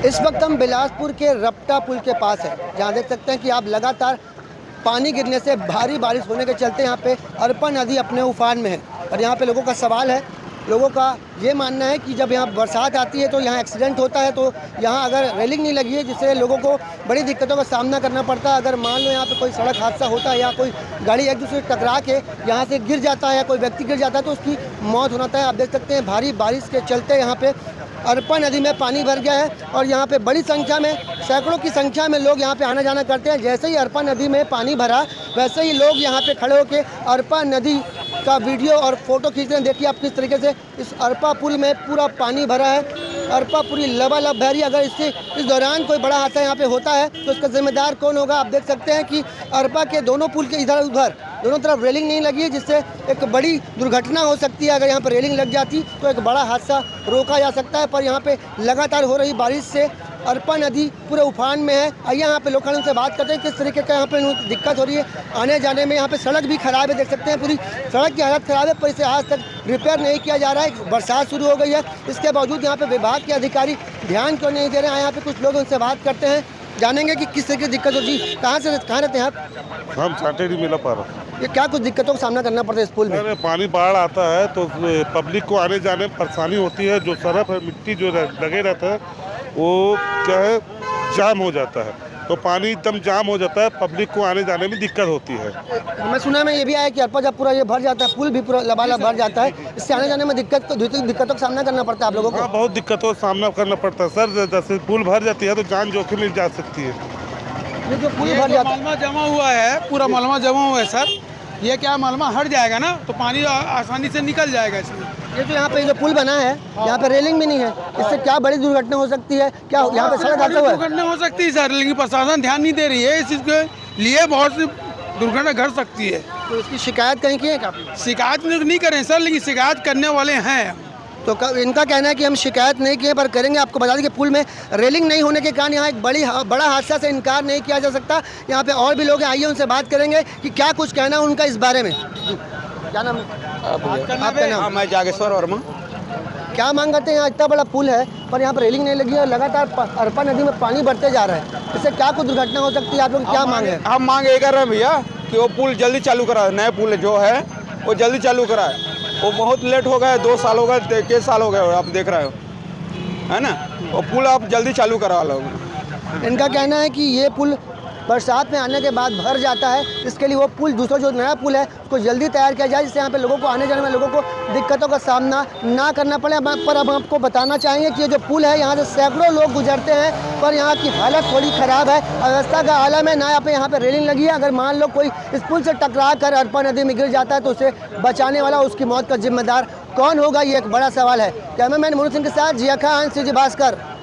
इस वक्त हम बिलासपुर के रपटा पुल के पास है, जहाँ देख सकते हैं कि आप लगातार पानी गिरने से भारी बारिश होने के चलते यहाँ पे अरपा नदी अपने उफान में है। और यहाँ पे लोगों का सवाल है, लोगों का ये मानना है कि जब यहाँ बरसात आती है तो यहाँ एक्सीडेंट होता है, तो यहाँ अगर रेलिंग नहीं लगी है जिससे लोगों को बड़ी दिक्कतों का सामना करना पड़ता है। अगर मान लो यहाँ पे कोई सड़क हादसा होता है या कोई गाड़ी एक दूसरे से टकरा के यहाँ से गिर जाता है या कोई व्यक्ति गिर जाता है तो उसकी मौत होता है। आप देख सकते हैं भारी बारिश के चलते यहाँ पे अरपा नदी में पानी भर गया है और यहाँ पे बड़ी संख्या में, सैकड़ों की संख्या में लोग यहाँ पे आना जाना करते हैं। जैसे ही अरपा नदी में पानी भरा वैसे ही लोग यहाँ पे खड़े होकर अरपा नदी का वीडियो और फोटो खींचते हैं। देखिए आप किस तरीके से इस अरपा पुल में पूरा पानी भरा है, अरपा पूरी लबालब बह रही है। अगर इस दौरान कोई बड़ा हादसा यहाँ पे होता है तो इसका जिम्मेदार कौन होगा? आप देख सकते हैं कि अरपा के दोनों पुल के इधर उधर दोनों तरफ रेलिंग नहीं लगी है, जिससे एक बड़ी दुर्घटना हो सकती है। अगर यहाँ पर रेलिंग लग जाती तो एक बड़ा हादसा रोका जा सकता है। पर यहाँ पे लगातार हो रही बारिश से अरपा नदी पूरे उफान में है। आइए यहाँ पे लोकल उनसे बात करते हैं किस तरीके का यहाँ पे दिक्कत हो रही है आने जाने में। यहाँ पे सड़क भी खराब है, देख सकते हैं पूरी सड़क की हालत खराब है, पर इसे आज तक रिपेयर नहीं किया जा रहा है। बरसात शुरू हो गई है, इसके बावजूद यहाँ पे विभाग के अधिकारी ध्यान क्यों नहीं दे रहे हैं? यहाँ पे कुछ लोग उनसे बात करते हैं, जानेंगे कि किस तरह की दिक्कत होती है। कहाँ रहते हैं आप? हम चाटेरी मिला पा रहे। ये क्या कुछ दिक्कतों का सामना करना पड़ता है इस पुल में? अरे पानी बाढ़ आता है तो पब्लिक को आने जाने में परेशानी होती है। जो सड़क है मिट्टी जो लगे रहता है वो क्या है जाम हो जाता है, तो पानी एकदम जाम हो जाता है, पब्लिक को आने जाने में दिक्कत होती है। मैं सुना में ये भी आया कि अरपा जब पूरा ये भर जाता है, पुल भी पूरा लबालब भर जाता है, इससे आने जाने में दिक्कतों का सामना करना पड़ता है आप लोगों को? हाँ, बहुत दिक्कतों का सामना करना पड़ता है सर। जैसे पुल भर जाती है तो जान जोखिम में जा सकती है। ये जो पुल भर जाता है, मलबा जमा हुआ है, पूरा मलबा जमा हुआ है सर। ये क्या मलबा हट जाएगा ना तो पानी आसानी से निकल जाएगा इसमें। ये जो यहाँ पे जो पुल बना है यहाँ पे रेलिंग भी नहीं है, इससे क्या बड़ी दुर्घटना हो सकती है? क्या यहाँ पे सड़क हादसा हुआ है? दुर्घटना हो सकती है सर, लेकिन प्रशासन ध्यान नहीं दे रही है। इस चीज़ के लिए बहुत सी दुर्घटना घट सकती है। तो इसकी शिकायत कहीं की है क्या? शिकायत नहीं करें सर, लेकिन शिकायत करने वाले हैं। तो इनका कहना है कि हम शिकायत नहीं किए पर करेंगे। आपको बता दें कि पुल में रेलिंग नहीं होने के कारण यहाँ एक बड़ा हादसा से इनकार नहीं किया जा सकता। यहाँ पे और भी लोग हैं, आइए उनसे बात करेंगे कि क्या कुछ कहना है उनका इस बारे में। क्या नाम है आपका? नाम? मैं जागेश्वर वर्मा। क्या मांग करते हैं? यहाँ इतना बड़ा पुल है पर यहाँ पर रेलिंग नहीं लगी है और लगातार अरपा नदी में पानी बढ़ते जा रहा है, इससे क्या कुछ दुर्घटना हो सकती है? आप लोग क्या मांग है? हम मांग ये कर रहे हैं भैया कि वो पुल जल्दी चालू करा, नया पुल जो है वो जल्दी चालू कराए। वो बहुत लेट हो गया, 2 साल हो गए, 1 साल हो गए, आप देख रहे हो है ना। वो पुल आप जल्दी चालू करा लो। इनका कहना है कि ये पुल बरसात में आने के बाद भर जाता है, इसके लिए वो पुल दूसरा जो नया पुल है उसको जल्दी तैयार किया जाए, जिससे यहाँ पे लोगों को आने जाने में लोगों को दिक्कतों का सामना ना करना पड़े। पर अब आपको बताना चाहेंगे कि ये जो पुल है यहाँ से सैकड़ों लोग गुजरते हैं, पर यहाँ की हालत थोड़ी ख़राब है, अवस्था का आलम है। ना यहाँ पे रेलिंग लगी है, अगर मान लो कोई इस पुल से टकरा कर अरपा नदी में गिर जाता है तो उसे बचाने वाला, उसकी मौत का जिम्मेदार कौन होगा? ये एक बड़ा सवाल है। कैमरामैन मनोज सिंह के साथ जिया खान, CG भास्कर।